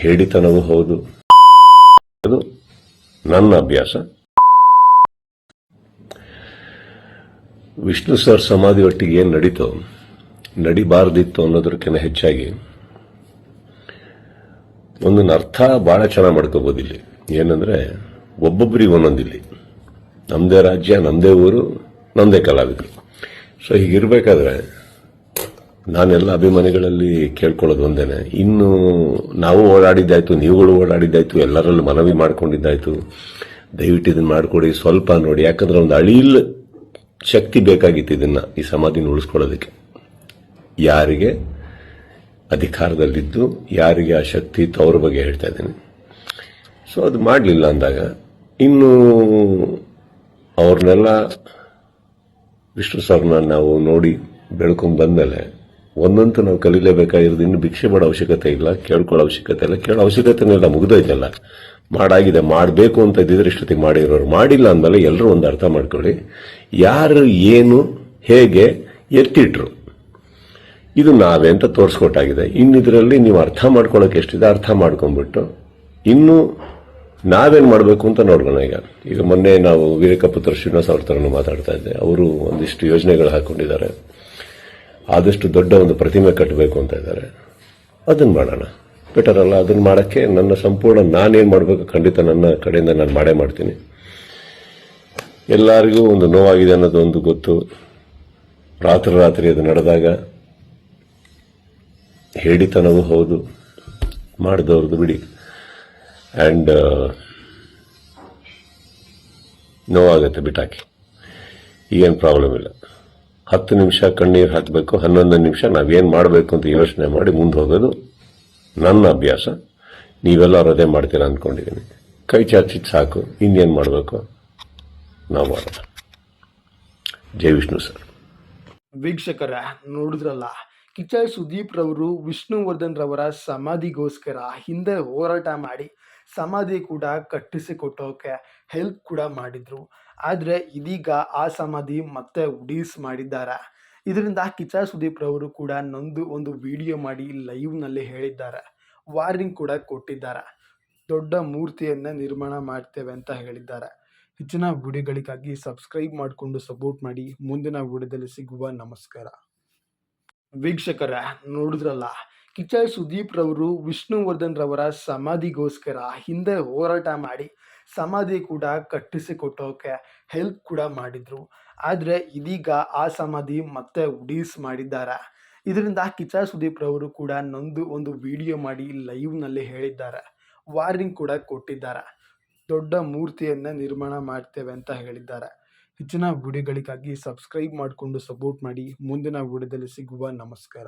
ಹೇಡಿತನವೂ ಹೌದು. ಅದು ನನ್ನ ಅಭ್ಯಾಸ. ವಿಷ್ಣು ಸರ್ ಸಮಾಧಿ ಒಟ್ಟಿಗೆ ಏನು ನಡೀತೋ ನಡಿಬಾರ್ದಿತ್ತು ಅನ್ನೋದಕ್ಕಿಂತ ಹೆಚ್ಚಾಗಿ ಒಂದೊಂದು ಅರ್ಥ ಬಹಳ ಚೆನ್ನಾಗಿ ಮಾಡ್ಕೋಬಹುದು. ಇಲ್ಲಿ ಏನಂದ್ರೆ ಒಬ್ಬೊಬ್ಬರಿಗೆ ಒಂದೊಂದಿಲ್ಲಿ ನಮ್ಮದೇ ರಾಜ್ಯ, ನಮ್ಮದೇ ಊರು, ನಮ್ಮದೇ ಕಲಾವಿದರು. ಸೊ ಹೀಗಿರ್ಬೇಕಾದ್ರೆ ನಾನೆಲ್ಲ ಅಭಿಮಾನಿಗಳಲ್ಲಿ ಕೇಳ್ಕೊಳ್ಳೋದು ಒಂದೇನೆ, ಇನ್ನು ನಾವು ಓಡಾಡಿದ್ದಾಯ್ತು, ನೀವುಗಳು ಓಡಾಡಿದ್ದಾಯ್ತು, ಎಲ್ಲರಲ್ಲೂ ಮನವಿ ಮಾಡ್ಕೊಂಡಿದ್ದಾಯ್ತು, ದಯವಿಟ್ಟು ಇದನ್ನ ಮಾಡಿಕೊಡಿ, ಸ್ವಲ್ಪ ನೋಡಿ. ಯಾಕಂದ್ರೆ ಒಂದು ಅಳಿಲ್ ಶಕ್ತಿ ಬೇಕಾಗಿತ್ತು ಇದನ್ನ, ಈ ಸಮಾಧಿನ ಉಳಿಸ್ಕೊಳ್ಳೋದಕ್ಕೆ. ಯಾರಿಗೆ ಅಧಿಕಾರದಲ್ಲಿದ್ದು ಯಾರಿಗೆ ಆ ಶಕ್ತಿ ಇತ್ತು ಅವ್ರ ಬಗ್ಗೆ ಹೇಳ್ತಾ ಇದ್ದೀನಿ. ಸೊ ಅದು ಮಾಡಲಿಲ್ಲ ಅಂದಾಗ ಇನ್ನು ಅವ್ರನ್ನೆಲ್ಲ ವಿಷ್ಣು ಸರ್ನ ನಾವು ನೋಡಿ ಬೆಳ್ಕೊಂಡು ಬಂದಮೇಲೆ ಒಂದಂತೂ ನಾವು ಕಲೀಲೇಬೇಕಾಗಿರೋದು, ಇನ್ನು ಭಿಕ್ಷೆ ಮಾಡೋ ಅವಶ್ಯಕತೆ ಇಲ್ಲ, ಕೇಳ್ಕೊಳ್ಳೋ ಅವಶ್ಯಕತೆ ಇಲ್ಲ, ಕೇಳೋ ಅವಶ್ಯಕತೆನೆಲ್ಲ ಮುಗ್ದೋಯ್ತಲ್ಲ. ಮಾಡಾಗಿದೆ, ಮಾಡಬೇಕು ಅಂತ ಇದ್ದಿದ್ರೆ ಇಷ್ಟೊತ್ತಿಗೆ ಮಾಡಿರೋರು. ಮಾಡಿಲ್ಲ ಅಂದಮೇಲೆ ಎಲ್ಲರೂ ಒಂದು ಅರ್ಥ ಮಾಡ್ಕೊಳ್ಳಿ, ಯಾರು ಏನು ಹೇಗೆ ಎತ್ತಿಟ್ರು ಇದು ನಾವೇ ಅಂತ ತೋರಿಸ್ಕೊಟ್ಟಾಗಿದೆ. ಇನ್ನಿದ್ರಲ್ಲಿ ನೀವು ಅರ್ಥ ಮಾಡ್ಕೊಳ್ಳೋಕೆ ಎಷ್ಟಿದೆ ಅರ್ಥ ಮಾಡ್ಕೊಂಡ್ಬಿಟ್ಟು ಇನ್ನು ನಾವೇನ್ ಮಾಡಬೇಕು ಅಂತ ನೋಡೋಣ. ಈಗ ಮೊನ್ನೆ ನಾವು ವೀರಕಪುತ್ರ ಶ್ರೀನಿವಾಸ್ ಅವ್ರ ಥರನೂ ಮಾತಾಡ್ತಾ ಇದ್ದೆ. ಅವರು ಒಂದಿಷ್ಟು ಯೋಜನೆಗಳು ಹಾಕೊಂಡಿದ್ದಾರೆ, ಆದಷ್ಟು ದೊಡ್ಡ ಒಂದು ಪ್ರತಿಮೆ ಕಟ್ಟಬೇಕು ಅಂತ ಇದ್ದಾರೆ. ಅದನ್ನ ಮಾಡೋಣ, ಬೆಟರ್ ಅಲ್ಲ? ಅದನ್ನ ಮಾಡೋಕ್ಕೆ ನನ್ನ ಸಂಪೂರ್ಣ ನಾನೇನು ಮಾಡಬೇಕು ಖಂಡಿತ ನನ್ನ ಕಡೆಯಿಂದ ನಾನು ಮಾಡೇ ಮಾಡ್ತೀನಿ. ಎಲ್ಲರಿಗೂ ಒಂದು ನೋವಾಗಿದೆ ಅನ್ನೋದು ಒಂದು ಗೊತ್ತು. ರಾತ್ರಿ ಅದು ನಡೆದಾಗ ಹೇಡಿತನವೂ ಹೌದು, ಮಾಡಿದವ್ರದ್ದು ಬಿಡಿ. ಆ್ಯಂಡ್ ನೋವಾಗತ್ತೆ, ಬಿಟ್ಟಾಕಿ, ಈಗೇನು ಪ್ರಾಬ್ಲಮ್ ಇಲ್ಲ. 10 ನಿಮಿಷ ಕಣ್ಣೀರು ಹಾಕಬೇಕು, 11 ನಿಮಿಷ ನಾವೇನು ಮಾಡಬೇಕು ಅಂತ ಯೋಚನೆ ಮಾಡಿ ಮುಂದೆ ಹೋಗೋದು ನನ್ನ ಅಭ್ಯಾಸ. ನೀವೆಲ್ಲರೂ ಅದೇ ಮಾಡ್ತೀರಾ ಅಂದ್ಕೊಂಡಿದ್ದೀನಿ. ಕೈ ಚಾಚಿದ್ದು ಸಾಕು, ಇನ್ನೇನು ಮಾಡಬೇಕು ನಾವು ಮಾಡೋಣ. ಜೈ ವಿಷ್ಣು ಸರ್. ವೀಕ್ಷಕರ ನೋಡಿದ್ರಲ್ಲ, ಕಿಚ್ಚ ಸುದೀಪ್ ರವರು ವಿಷ್ಣುವರ್ಧನ್ ರವರ ಸಮಾಧಿಗೋಸ್ಕರ ಹಿಂದೆ ಹೋರಾಟ ಮಾಡಿ ಸಮಾಧಿ ಕೂಡ ಕಟ್ಟಿಸಿಕೊಟ್ಟೋಕೆ ಹೆಲ್ಪ್ ಕೂಡ ಮಾಡಿದ್ರು. ಆದರೆ ಇದೀಗ ಆ ಸಮಾಧಿ ಮತ್ತೆ ಉಡೀಸ್ ಮಾಡಿದ್ದಾರೆ. ಇದರಿಂದ ಕಿಚ್ಚ ಸುದೀಪ್ ರವರು ಕೂಡ ನೊಂದು ಒಂದು ವಿಡಿಯೋ ಮಾಡಿ ಲೈವ್ನಲ್ಲಿ ಹೇಳಿದ್ದಾರೆ, ವಾರ್ನಿಂಗ್ ಕೂಡ ಕೊಟ್ಟಿದ್ದಾರೆ. ದೊಡ್ಡ ಮೂರ್ತಿಯನ್ನೇ ನಿರ್ಮಾಣ ಮಾಡ್ತೇವೆ ಅಂತ ಹೇಳಿದ್ದಾರೆ. ಹೆಚ್ಚಿನ ವಿಡಿಯೋಗಳಿಗಾಗಿ ಸಬ್ಸ್ಕ್ರೈಬ್ ಮಾಡಿಕೊಂಡು ಸಪೋರ್ಟ್ ಮಾಡಿ. ಮುಂದಿನ ವಿಡಿಯೋದಲ್ಲಿ ಸಿಗುವ. ನಮಸ್ಕಾರ. ವೀಕ್ಷಕರ ನೋಡಿದ್ರಲ್ಲ, ಕಿಚ್ಚ ಸುದೀಪ್ ರವರು ವಿಷ್ಣುವರ್ಧನ್ ರವರ ಸಮಾಧಿಗೋಸ್ಕರ ಹಿಂದೆ ಹೋರಾಟ ಮಾಡಿ ಸಮಾಧಿ ಕೂಡ ಕಟ್ಟಿಸಿಕೊಟ್ಟೋಕೆ ಹೆಲ್ಪ್ ಕೂಡ ಮಾಡಿದ್ರು. ಆದರೆ ಇದೀಗ ಆ ಸಮಾಧಿ ಮತ್ತೆ ಉಡೀಸ್ ಮಾಡಿದ್ದಾರೆ. ಇದರಿಂದ ಕಿಚ್ಚ ಸುದೀಪ್ ರವರು ಕೂಡ ನೊಂದು ಒಂದು ವಿಡಿಯೋ ಮಾಡಿ ಲೈವ್ನಲ್ಲಿ ಹೇಳಿದ್ದಾರೆ, ವಾರ್ನಿಂಗ್ ಕೂಡ ಕೊಟ್ಟಿದ್ದಾರೆ. ದೊಡ್ಡ ಮೂರ್ತಿಯನ್ನೇ ನಿರ್ಮಾಣ ಮಾಡ್ತೇವೆ ಅಂತ ಹೇಳಿದ್ದಾರೆ. ಹೆಚ್ಚಿನ ವಿಡಿಯೋಗಳಿಗಾಗಿ ಸಬ್ಸ್ಕ್ರೈಬ್ ಮಾಡಿಕೊಂಡು ಸಪೋರ್ಟ್ ಮಾಡಿ. ಮುಂದಿನ ವಿಡಿಯೋದಲ್ಲಿ ಸಿಗುವ. ನಮಸ್ಕಾರ.